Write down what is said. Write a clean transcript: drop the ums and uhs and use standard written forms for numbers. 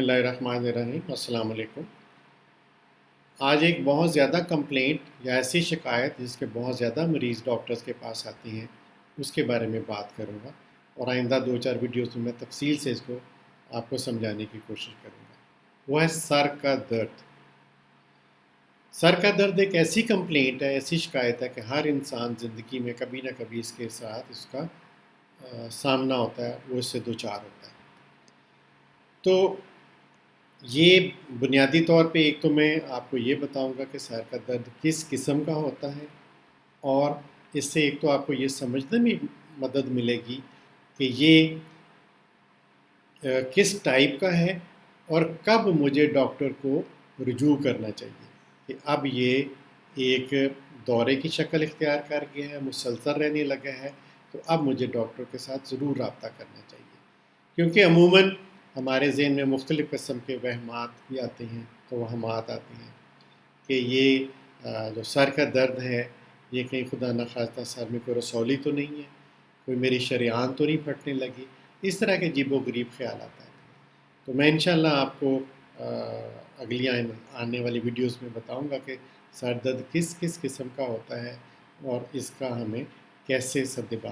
اللہ الرحمن الرحیم، السلام علیکم۔ آج ایک بہت زیادہ کمپلینٹ یا ایسی شکایت جس کے بہت زیادہ مریض ڈاکٹرز کے پاس آتی ہیں اس کے بارے میں بات کروں گا، اور آئندہ 2-4 ویڈیوز میں تفصیل سے اس کو آپ کو سمجھانے کی کوشش کروں گا۔ وہ ہے سر کا درد۔ سر کا درد ایک ایسی کمپلینٹ ہے، ایسی شکایت ہے کہ ہر انسان زندگی میں کبھی نہ کبھی اس کے ساتھ اس کا سامنا ہوتا ہے، وہ اس سے دوچار ہوتا ہے۔ تو یہ بنیادی طور پہ ایک تو میں آپ کو یہ بتاؤں گا کہ سر کا درد کس قسم کا ہوتا ہے، اور اس سے ایک تو آپ کو یہ سمجھنے میں مدد ملے گی کہ یہ کس ٹائپ کا ہے اور کب مجھے ڈاکٹر کو رجوع کرنا چاہیے، کہ اب یہ ایک دورے کی شکل اختیار کر گیا ہے، مسلسل رہنے لگا ہے، تو اب مجھے ڈاکٹر کے ساتھ ضرور رابطہ کرنا چاہیے۔ کیونکہ عموماً ہمارے ذہن میں مختلف قسم کے وہمات بھی آتے ہیں، توہمات آتے ہیں کہ یہ جو سر کا درد ہے یہ کہیں خدا نخواستہ سر میں کوئی رسولی تو نہیں ہے، کوئی میری شریان تو نہیں پھٹنے لگی، اس طرح کے عجیب و غریب خیالات آتے ہیں۔ تو میں انشاءاللہ آپ کو اگلی آنے والی ویڈیوز میں بتاؤں گا کہ سر درد کس کس قسم کا ہوتا ہے اور اس کا ہمیں کیسے سد